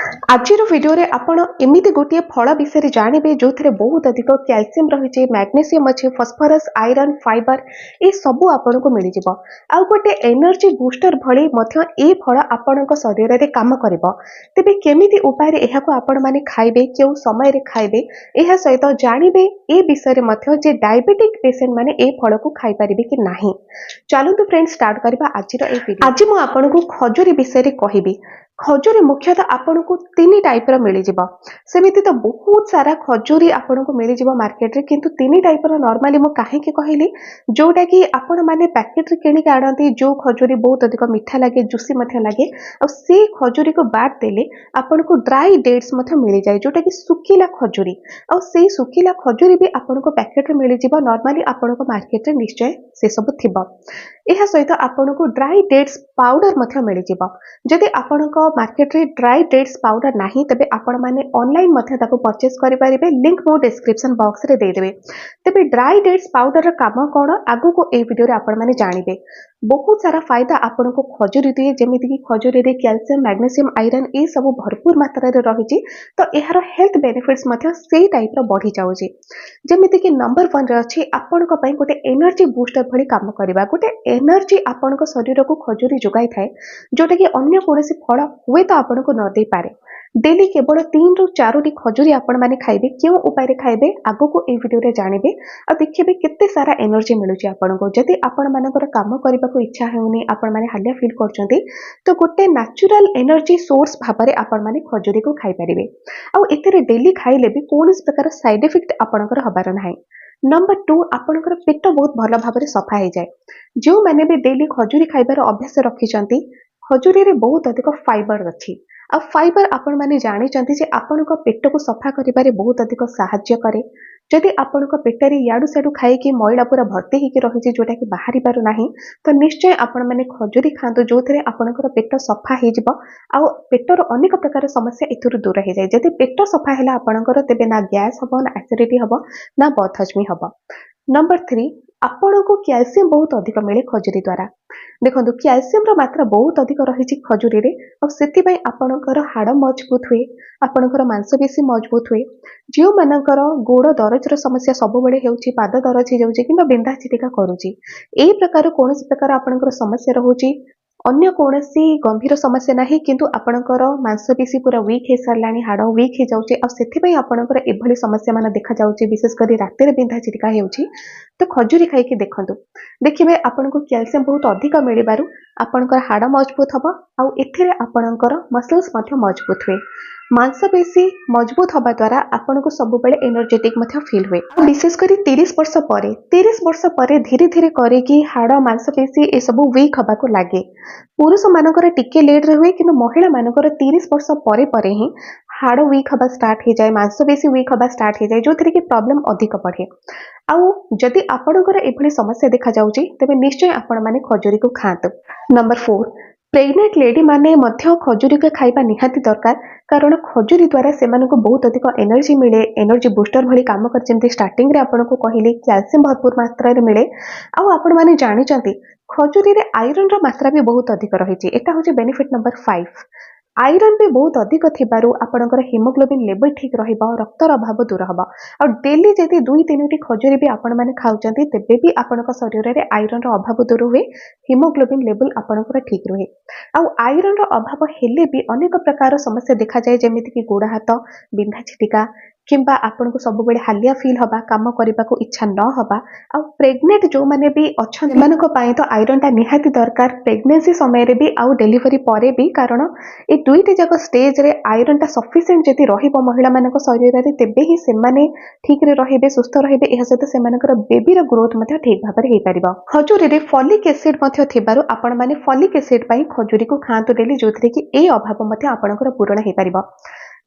आज वीडियो रे आपण एमिति गोटे फल विषय जानवे जो थे बहुत अधिक कैल्शियम रही मैग्नेशियम अच्छे फॉस्फोरस आयरन फाइबर ये सब आपन को मिल जाव आउ गोटे एनर्जी बूस्टर भली ए फल आपण शरीर में काम कर तेज केमी उपाय आपण मैंने खाइबे क्यों समय रे खाइबे यह सहित जानवे ए विषय में जे डायबिटिक पेशेंट माने ए फल को खाई पारिबे कि नहीं। चलतु फ्रेंड्स स्टार्ट करबा आज मु आपन को खजूरी विषय कहबी। खजूरी मुख्यतः आपन को तीन टाइप रो मिल जिवो सेमिति तो बहुत सारा खजूरी आपन को मिल जिवो मार्केट रे किंतु तीन टाइप रो नॉर्मली मु काहे के कहली जोटा कि आपन माने पैकेट रे किनि के आडंती जो खजूरी बहुत अधिक मीठा लागे जूसी मथे लागे और से खजूरी को बाद देले आपन को ड्राई डेट्स मथे मिल जाय जोटा कि सुखिला खजूरी और से सुखिला खजूरी भी आपन को पैकेट रे मिल जिवो नॉर्मली आपन को मार्केट रे निश्चय से सब थिबो। एहा सहित आपन को ड्राई डेट्स पाउडर मथे मिल जिवो जदि आपन को मार्केट रे ड्राई डेट्स पाउडर नहीं तेबे आपण माने ऑनलाइन मथे ताको परचेस करि परिबे लिंक मो डिस्क्रिप्शन बॉक्स रे दे देबे। तेबे ड्राई डेट्स पाउडर रा काम कोन आगु को ए वीडियो रे आपण माने जानिबे। बहुत सारा फायदा आपण को खजूरी दिए जेमिति कि खजूरी रे कैल्शियम मैग्नेशियम आयरन ए सब भरपूर मात्रा रे रहिछि तो एहार हेल्थ बेनिफिट्स मथे सेही टाइप रो बढ़ी जाउछि जेमिति कि नंबर 1 रे अछि आपण को पई गोटे एनर्जी बूस्टर भली काम करबा गोटे एनर्जी आपण को शरीर को खजूरी जोगाई थाए जोटा कि अन्य कोनोसी फल हुए तो आपण को न दे पारे। डेली केवल 3 रु 4 टी खजूरी आपण माने खाइबे क्यों उपाय रे खाइबे आगो को ए वीडियो रे जानिबे और देखिबे केते सारा एनर्जी मिलुची आपण को जदि आपण मानकर काम करबा को इच्छा हेउनी आपण माने हालिया फील करचंती तो गोटे नेचुरल एनर्जी सोर्स भाबरे आपण माने खजूरी को खाइ परिबे आ एतेरे डेली खाइले भी कोनोस प्रकार साइड इफेक्ट आपणकर हबार नाही। नंबर 2 आपणकर पेट बहुत भल भाबरे सफा हे जाय जो माने भी डेली खजूरी खाइबार अभ्यास रखिचंती खजूरी रे बहुत अधिक फाइबर अछि आ फाइबर आपण माने जानि चंती जे आपण को पेट को सफा करिबारे बहुत अधिक सहाय्य करे। जदि आपण को पेटरी याडू साडू खाई कि मैला पूरा भर्ती हेकि रहिछि जोटा कि बाहरी पारु नाही तो निश्चय आपण माने खजूरी खांतो जो थरे आपणकर पेट सफा हे जिवो आ पेटर अनेक प्रकार समस्या इथुरु दूर हे जाय। जदि पेट सफा हैला आपणकर तेबे ना गैस हबो ना एसिडिटी हबो ना बदहजमी हबो। नंबर 3 आपण को कैल्शियम बहुत अधिक मिले खजूरी द्वारा देखो कैल्शियम रो मात्रा बहुत अधिक रही खजूरी रे और सेति पई आपणकर हाड़ मजबूत हुए आपणकर मांसपेशी मजबूत हुए जो मानकर गोड़ दरज रो समस्या सब बेले हेउची पाद दरज हे जाउची किबा बिंधा चिटिका करूची ए प्रकार कोनोसी प्रकार आपणकर समस्या रहूची अन्य कोनोसी गंभीर समस्या नाही किंतु आपणकर मांसपेशी पूरा वीक हे सरलानी हाड़ वीक हे जाउची और सेति पई आपणकर एभली समस्या माने देखा जाउची विशेष करी राति रे बिंधा चिटिका हेउची तो खजूरी खाई के देखंतु देखिबे आपन को कैल्शियम बहुत अधिक मिलिबारु आपनकर हाड़ मजबूत हबो आउ एथिरे आपनकर मसल्स मध्य मजबूत हुए मांसपेशी मजबूत हबा द्वारा आपन को सब बेले एनर्जेटिक मध्य फील हुए। विशेष करी 30 वर्ष परे धीरे धीरे करे कि हाड़ मांसपेशी ए सब वीक हबा को लागे पुरुष मानकर टिके लेट रे हुए किंतु महिला मानकर 30 वर्ष परे परे ही हाड़ वीक हबा स्टार्ट हे जाए मांसपेशी वीक हबा स्टार्ट हे जाए जो थरे कि प्रॉब्लम अधिक बढ़े आउ जदि आपणकर एभली समस्या देखा जाउची तबे निश्चय आपण माने खजूरी को खांतु। नंबर 4 प्रेग्नेंट लेडी माने मध्य खजूरी को खाइबा निहाती दरकार कारण खजूरी द्वारा सेमानक बहुत अधिक एनर्जी मिले एनर्जी बूस्टर भली काम कर जेंति स्टार्टिंग रे आपण को कहिले कैल्शियम भरपूर मात्रा रे मिले आउ आपण माने जानि चंती खजूरी रे आयरन रो मात्रा भी बहुत अधिक रहिछि एटा होछि बेनिफिट नंबर 5 आयरन भी बहुत अधिक थिबारु आपणकर हिमोग्लोबिन लेवल ठीक रहिबा रक्तर अभाव दूर हबा और डेली जदि 2-3 टी खजूरी भी आपण माने खाउचंती तेबे भी आपणक शरीर रे आयरन रो अभाव दूर हुए हिमोग्लोबिन लेवल आपणकर ठीक रहे आ आयरन रो अभाव हेले भी अनेक प्रकार समस्या देखा जाए जेमिति कि गोड़ हाथ बिंधा छिटिका किंबा आपन को सब बेले हालिया फील हबा काम करबा को इच्छा न हबा आ प्रेग्नेंट जो माने भी अछन सेमानक पई तो आयरन ता निहाती दरकार प्रेगनेंसी समय रे भी आ डेलीवरी परे भी कारण ए दुईटी जाक स्टेज रे आयरन ता सफिशिएंट जति रहिबो महिला मानक शरीर रे तेबे ही सेमाने ठीक रे रहिबे सुस्थ रहिबे एहा सहित सेमानकर बेबी रो ग्रोथ मध्ये ठीक भाबरे हे परिबो। खजूरी रे फॉलिक एसिड मध्ये थिबारु आपण माने फॉलिक एसिड पई खजूरी को खांतु डेली जोथरे कि ए अभाव मध्ये आपणकर पूर्ण हे परिबो।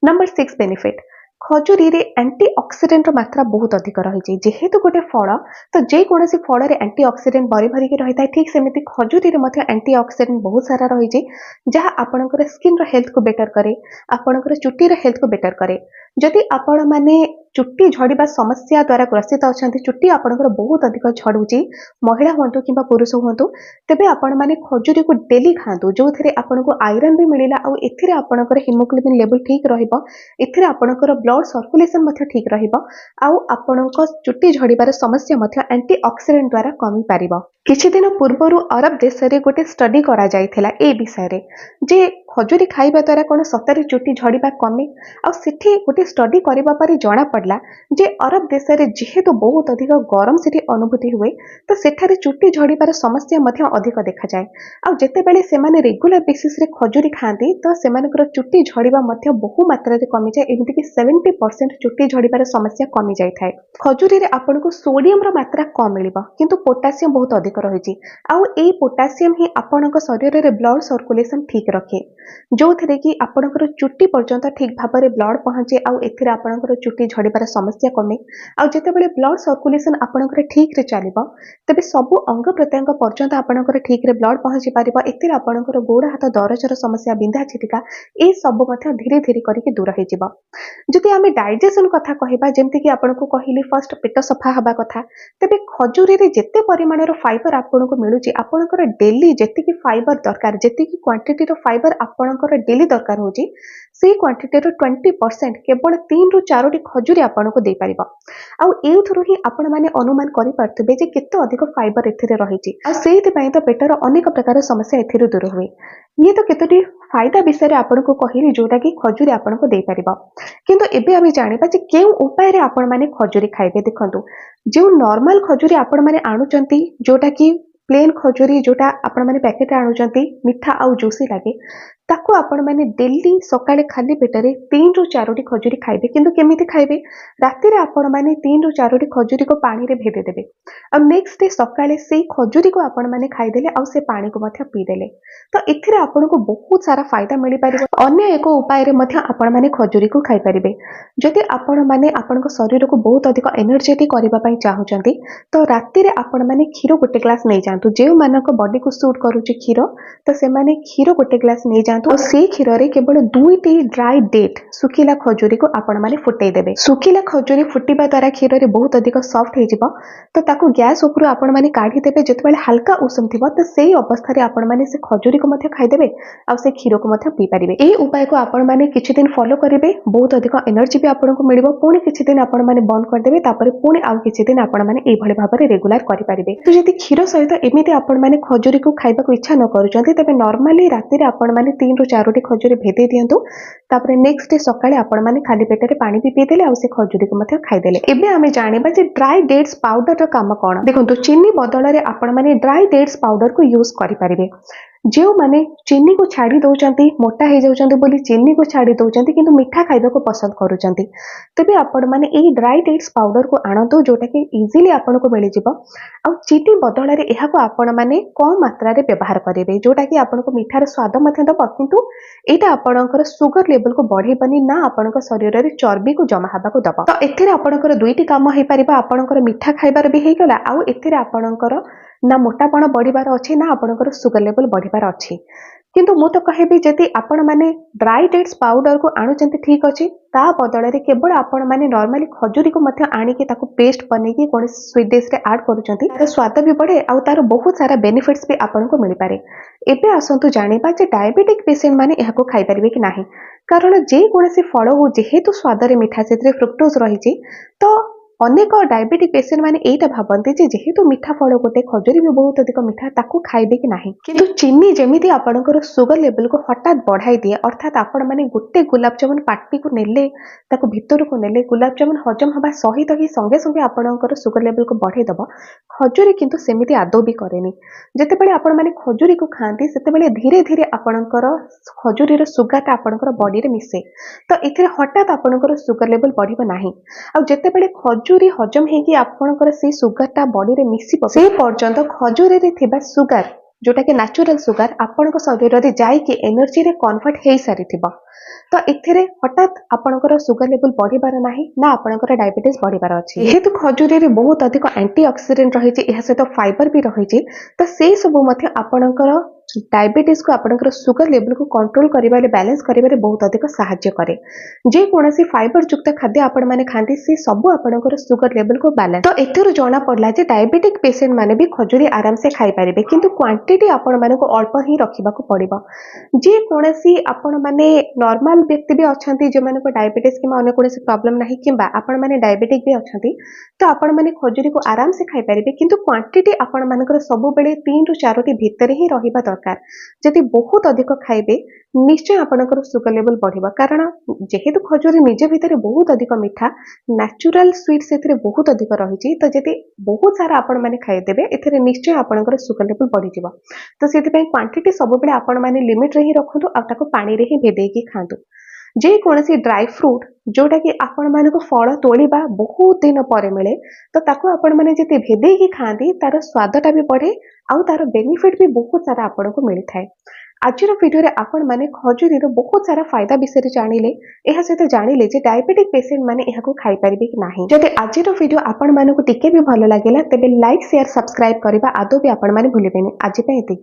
नंबर 6 बेनिफिट खजूरी रे एंटीऑक्सीडेंट मात्रा बहुत अधिक रही जेहेतु गोटे फल तो जे कोनोसी फल रे एंटीऑक्सीडेंट भरी भरी के रहिता ठीक सेमिति खजूरी रे मध्ये एंटीऑक्सीडेंट बहुत सारा रही जहाँ आपणकर स्किन रो हेल्थ को बेटर करे आपणकर चुटी रो हेल्थ को बेटर करे। जदि आपण माने चुट्टी झड़िबा समस्या द्वारा ग्रसित अछंती, चुट्टी आपणकर बहुत अधिक झड़ुची, महिला हुंतु किंबा पुरुष हुंतु, तेबे आपण माने खजुरी को डेली खांतु, जो थेरे आपनको आयरन भी मिलिला और एथिरे आपणकर हिमोग्लोबिन लेवल ठीक रहिबो, एथिरे आपणकर ब्लड सर्कुलेशन मध्य ठीक रहिबो, आउ आपणक चुट्टी झड़िबार समस्या मध्य एंटीऑक्सीडेंट द्वारा कमी पारिबो। किछि दिन पूर्वरु अरब देश रे गोटे स्टडी करा जायथिला ए विषय रे जे खजुरी खाइबा द्वारा कोन सतरे चुट्टी झड़िबा कमे, आ सेठी गोटे स्टडी करबा परे जणा पड़ला जे अरब देश रे जेहेतु बहुत अधिक गरम सेठी अनुभूति हुए, तो सेठारे चुट्टी झड़िबार समस्या मध्य अधिक देखा जाए। आ जेतेबेले सेमाने रेगुलर बेसिस रे खजुरी खांती तो सेमानकर चुट्टी झड़िबा मध्य बहु मात्रा रे कमी जाए, एमिति कि 70% चुट्टी झड़िबार समस्या कमी जाय थाए। खजुरी रे आपनको सोडियम रो मात्रा कम मिलिबो, किंतु पोटासियम बहुत अधिक रहिछि, आउ एई पोटासियम ही आपणक शरीर रे ब्लड सर्कुलेशन ठीक रखे, जो थेरे कि आपणकर चुट्टी पर्यंत ठीक भाबरे ब्लड पहुंचे, आउ एथिरे आपणकर चुट्टी झड़िबार समस्या कमे। आउ जेतेबेले ब्लड सर्कुलेशन आपणकर ठीक रे चलिबो, तबे सबु अंग प्रत्यंग पर्यंत आपणकर ठीक रे ब्लड पहुंची पारिबो, एथिरे आपणकर गोड़ हाथ दरजर समस्या, बिंधा छिटिका ए सब मध्य धीरे धीरे करके दूर हो जिवो। जदि आमे डाइजेशन कथा कहिबा, जेमति कि आपणको कहिली फर्स्ट पेट सफा हबा कथा, तबे खजुरी रे जेते परिमाणर फाइबर आपणको मिलुची, आपणकर डेली जेतिकी फाइबर दरकार, जेतिकी क्वांटिटी रो फाइबर आपणकर डेली दरकार होची, सेही क्वांटिटी रो 20% केवल 3 रु 4 खजुरी आपणको दे पारिबो। आउ एउथरु ही आपण माने अनुमान करि पारथिबे जे केते अधिक फाइबर एथिरे रहिची, आ सेहिति पई तो पेटर अनेक प्रकार समस्या एथिरे दूर हुए। ये तो केतोटी फायदा विषय आपको कहली जोटा कि खजुरी आपको दे पारिबो, किंतु एबे आमे जानिबा जे केउ उपाय रे आपण माने खजुरी खाइबे। देखंतु, जो नॉर्मल खजुरी आपण माने आनुचंती, जोटा कि प्लेन खजुरी जोटा आपण माने पैकेट आनुचंती, मिठा आउ जूसी लागे, ताको आपण माने डेली सकाळे खाली पेटरे 3 रु 4 खजुरी खाइबे। किंतु केमिति खाइबे, राति रे आपण माने 3 रु 4 खजुरी को पानी रे भेदे देबे, आ नेक्स्ट डे सकाळे सेही खजुरी को आपण माने खाइदेले, आउ से पानी को मध्य पी देले, तो एथिरे आपनको बहुत सारा फायदा मिली पारिबो। अन्य एक उपाय रे मध्य आपण माने खजुरी को खाइ परिबे। जदि आपण माने आपनको शरीर को बहुत अधिक एनर्जेटिक करबा पई चाहुचंती, तो राति रे आपण माने खीरो गोटे ग्लास नै जांतु, जे मानको बॉडी को सूट करूची खीरो, तो से माने खीरो गोटे ग्लास नै जांतु, और से खीरो रे केवल 2टी ड्राई डेट सुखिला खजुरी को आपण माने फुटै देबे। सुखिला खजुरी फुटिबा द्वारा खीरो रे बहुत अधिक सॉफ्ट हे जिवो, तो ताको गैस ऊपर आपण माने काढी देबे। जेतबेले हल्का उषुम थिबो, तो सेही अवस्था रे आपण माने से खजुरी को मध्य खाइ देबे, आ से खीरो को मध्य पी पारिबे। एही उपाय को आपण माने किछि दिन फॉलो करिवे, बहुत अधिक एनर्जी भी आपनको मिलिबो। पुणी किछि दिन आपण माने बंद कर देबे, तापर पुणी आउ किछि दिन आपण माने एही भली भाबरे रेगुलर करि पारिबे। तो जदि खीरो सहित एमिति आपण माने खजुरी को खाइबा को इच्छा न करूचंती, तबे नॉर्मली राति रे आपण माने 3 रु 4 खजुरी भेदे दियंतु, तापर नेक्स्ट डे सकाळे आपण माने खाली पेटरे पानी भी पी देले, आउ से खजुरी को मध्य खाइ देले। एबे आमे जानिबा जे ड्राई डेट्स पाउडर रो काम कोन। देखंतु, चीनी बदल रे आपण माने ड्राई डेट्स पाउडर को यूज करि पारिबे। जो माने चीनी को छाड़ी दौरान मोटा हो जाउछंती बोली चीनी को छाड़ी दौरान, किंतु मीठा खाइबा को पसंद करूछंती, तबे आपण माने एही ड्राई डेट्स पाउडर को आणंतु, जोटा कि इजीली आपनको मिली जिवो। आ चीनी बदल रे एहा को आपण माने कम मात्रा रे व्यवहार करिवे, जोटा कि आपनको मीठार स्वाद मथे दब, किंतु एटा आपणकर सुगर लेवल को बढ़ेबनी ना, आपणकर शरीर रे चर्बी को जमा हबा को दब। तो एथिरे आपणकर दुईटी काम हे परिबा, आपणकर मीठा खाइबार भी हे गला, आउ एथिरे आपणकर ना मोटापण बढ़िबार अछि, ना आपणकर सुगर लेवल बढ़िबार अछि। किंतु मु तो कहबी, जदि आपण माने ड्राई डेट्स पाउडर को आणुचंती ठीक अछि, ता बदल रे केवल आपण माने नॉर्मली खजुरी को मध्य आनी के ताको पेस्ट बने के कोन स्वीट डिश रे ऐड करूचंती, तार स्वाद भी बढ़े, आउ तार बहुत सारा बेनिफिट्स भी आपनको मिली पारे। एबे आसंतु जानिबा जे डायबिटिक पेशेंट माने एहाको खाइ परिबे कि नाही, कारण जे कोनसी फळ हो जेहेतु स्वाद रे मिठा सेतरे फ्रुक्टोज रहिछि, तो अनेक डायबिटिक पेशेंट माने एटा भाबंती जे जेहेतु मीठा फल गोटे खजुरी भी बहुत अधिक मीठा, ताकू खाइबे कि नाही। किंतु चीनी जेमिति आपणकर सुगर लेवल को हठात बढ़ाई दिए, अर्थात आपण माने गोटे गुलाब जामुन पार्टी को नेले, ताकू भितर को नेले, गुलाब जामुन हजम हबा सहित ही संगे संगे आपणकर सुगर लेवल को बढ़ाई दबो। खजुरी किंतु सेमिति आदौ भी करेनी। जेतेबेले आपण माने खजुरी को खांती, सेतेबेले धीरे धीरे आपणकर खजुरी रो सुगर ता आपणकर बॉडी रे मिसे, तो एथिरे हठात आपणकर सुगर लेवल बढ़िबो नाही। आ जेतेबेले खजुरी हजम हेकी आपणकर से सुगर ता बॉडी रे मिसिबो, से पर्यंत खजुरी रे थिबा सुगर, जोटा कि नेचुरल सुगर, आपणक शरीर रे जाई कि एनर्जी रे कन्वर्ट हेई सारिथिबो। तो एथिरे हठात आपणकर सुगर लेवल बढ़िबार नाही, ना आपणकर डायबिटीज बढ़िबार अछि। जेहेतु खजुरी रे बहुत अधिक एंटीऑक्सीडेंट रहिछि, एहा सहित फाइबर भी रहिछि, तो से सब मध्य आपणकर डायबिटीज को आपणकर सुगर लेवल को कंट्रोल करिबारे बैलेंस करिबारे बहुत अधिक साहाय्य करे जे कोनोसी फाइबर युक्त खाद्य आपण माने खांती से सब आपणकर सुगर लेवल को बैलेंस तो एथिरु जणा पड़ला जे डायबिटिक पेशेंट माने भी खजुरी आराम से खाई परिबे किंतु क्वांटिटी आपण माने को अल्प ही रखिबा को पड़िबो जे कोनोसी आपण माने नॉर्मल व्यक्ति भी अछंती जे माने को डायबिटीज कि अन्य कोनोसी प्रॉब्लम नाही किंबा आपण माने डायबिटिक भी अछंती तो आपण माने खजुरी को आराम से खाई परिबे किंतु क्वांटिटी आपण मानकर सब बेले 3 रु 4 टी भितर ही रहिबा दरकार जदि बहुत अधिक खाइबे निश्चय आपणकर सुगर लेवल बढ़िबा कारण जेहेतु खजुरी निजे भितर बहुत अधिक मीठा नेचुरल स्वीट से बहुत अधिक रही तो जदि बहुत सारा आपण माने खाइदेबे एथिरे निश्चय आपणकर सुगर लेवल बढ़ी जिवो तो सेति क्वांटिटी सब बेले आपण माने लिमिट रे ही रखंतु आ ताको पानी रे ही भेदेकी खांतु जे कोनसी ड्राई फ्रूट जोटा कि आपण माने को फल तोलिबा बहुत दिन पर मिले तो ताको आपण माने जति भेदेकी खांती तार स्वादटा भी बढ़े आउ तार बेनिफिट भी बहुत सारा आपण को मिली थाए आज भिडियो रे आपण माने खजुरी रो बहुत सारा फायदा विषय जानिले एहा सहित जानिले जे डायबिटिक पेशेंट माने एहा को खाई परिबे कि नाही जदि आज भिडियो आपण माने को टिके भी भलो लागेला तबे लाइक शेयर सब्सक्राइब करबा आदो भी आपण माने भूलिबेनी आज पे एतिकी।